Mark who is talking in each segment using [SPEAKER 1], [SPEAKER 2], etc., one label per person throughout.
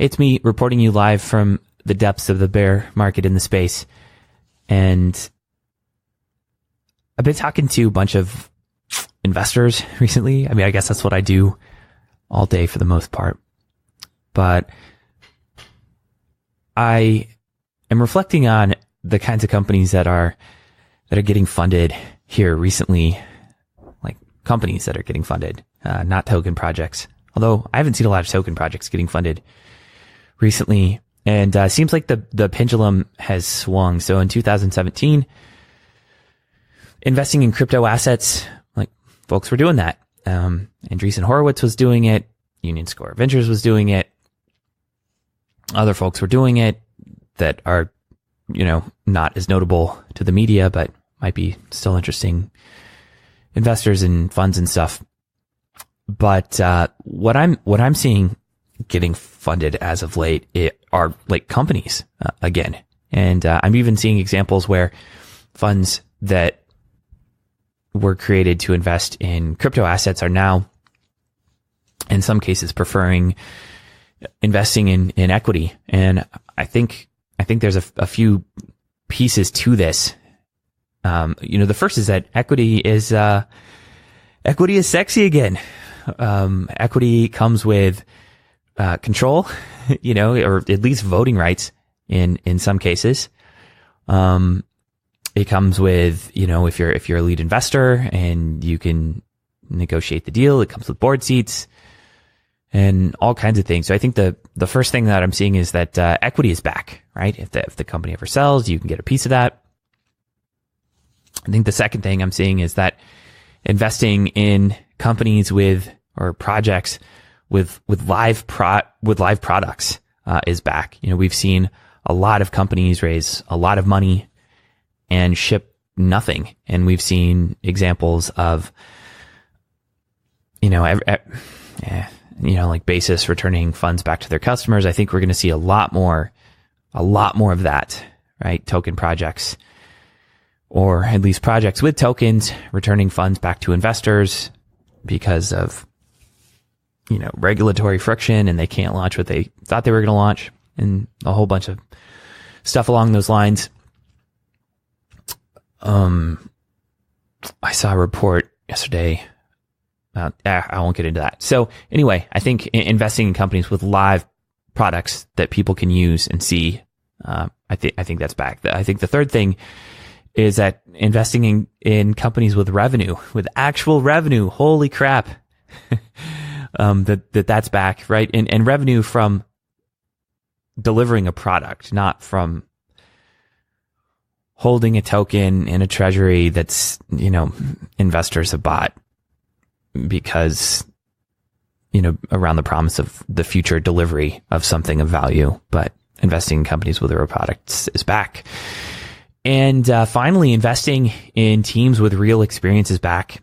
[SPEAKER 1] It's me reporting you live from the depths of the bear market in the space. And I've been talking to a bunch of investors recently. I mean, I guess that's what I do all day for the most part. But I am reflecting on the kinds of companies that are getting funded here recently, like companies that are getting funded, not token projects. Although I haven't seen a lot of token projects getting funded recently. And seems like the pendulum has swung. So in 2017, investing in crypto assets, like folks were doing that. Andreessen Horowitz was doing it. Union Square Ventures was doing it. Other folks were doing it that are, not as notable to the media, but might be still interesting investors and funds and stuff. But what I'm seeing getting funded as of late are like companies again, and I'm even seeing examples where funds that were created to invest in crypto assets are now, in some cases, preferring investing in equity. And I think there's a few pieces to this. The first is that equity is sexy again. Equity comes with control, or at least voting rights in some cases. It comes with, if you're a lead investor and you can negotiate the deal, it comes with board seats and all kinds of things. So I think the first thing that I'm seeing is that equity is back, right? If the company ever sells, you can get a piece of that. I think the second thing I'm seeing is that investing in companies or projects with live products is back. We've seen a lot of companies raise a lot of money and ship nothing, and we've seen examples of like Basis returning funds back to their customers. I think we're going to see a lot more of that, right? Token projects, or at least projects with tokens, returning funds back to investors because of, regulatory friction, and they can't launch what they thought they were going to launch, and a whole bunch of stuff along those lines. I saw a report yesterday. I won't get into that. So anyway, I think investing in companies with live products that people can use and see, I think that's back. I think the third thing is that investing in companies with revenue, with actual revenue, holy crap, that's back, right? And revenue from delivering a product, not from holding a token in a treasury that's, investors have bought because, around the promise of the future delivery of something of value. But investing in companies with real products is back. And finally, investing in teams with real experience is back.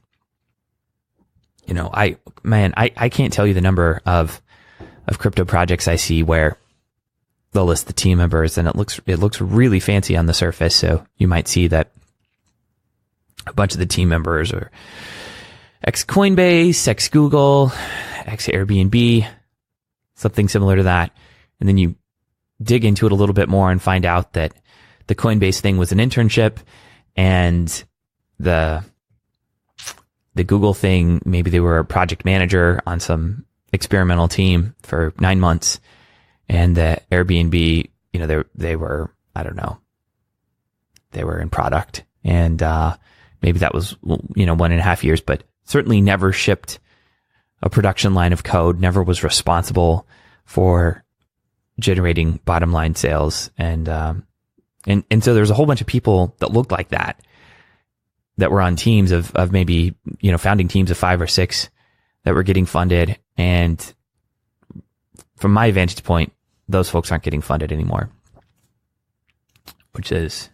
[SPEAKER 1] I can't tell you the number of crypto projects I see where they'll list the team members, and it looks really fancy on the surface. So you might see that a bunch of the team members are ex-Coinbase, ex-Google, ex-Airbnb, something similar to that. And then you dig into it a little bit more and find out that the Coinbase thing was an internship, and the Google thing, maybe they were a project manager on some experimental team for 9 months. And the Airbnb, they were, I don't know, they were in product, and maybe that was, 1.5 years, but certainly never shipped a production line of code, never was responsible for generating bottom line sales. And so there's a whole bunch of people that looked like that were on teams of maybe, founding teams of 5 or 6 that were getting funded. And from my vantage point, those folks aren't getting funded anymore, which is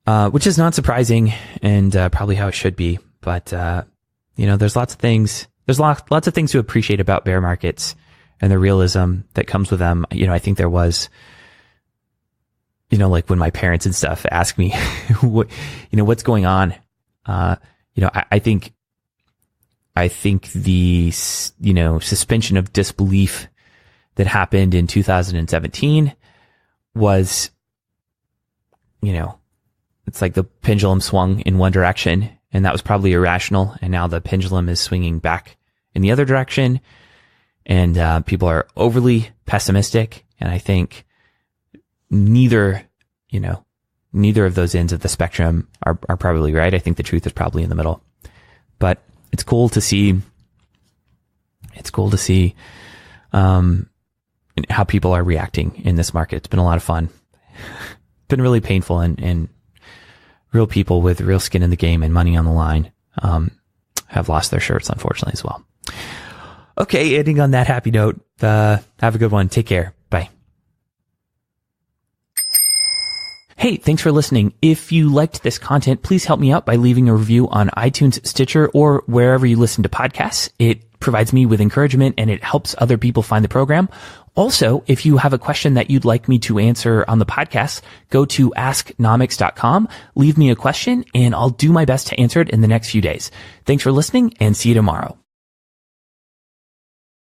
[SPEAKER 1] not surprising, and probably how it should be. But there's lots of things. There's lots of things to appreciate about bear markets and the realism that comes with them. I think there was, like when my parents and stuff ask me, what's going on. I think the suspension of disbelief that happened in 2017 was, it's like the pendulum swung in one direction, and that was probably irrational. And now the pendulum is swinging back in the other direction, and people are overly pessimistic. And I think neither of those ends of the spectrum are probably right. I think the truth is probably in the middle. But it's cool to see. It's cool to see how people are reacting in this market. It's been a lot of fun. It's been really painful, and real people with real skin in the game and money on the line have lost their shirts, unfortunately, as well. Okay, ending on that happy note. Have a good one. Take care. Bye. Hey, thanks for listening. If you liked this content, please help me out by leaving a review on iTunes, Stitcher, or wherever you listen to podcasts. It provides me with encouragement, and it helps other people find the program. Also, if you have a question that you'd like me to answer on the podcast, go to asknomics.com, leave me a question, and I'll do my best to answer it in the next few days. Thanks for listening, and see you tomorrow.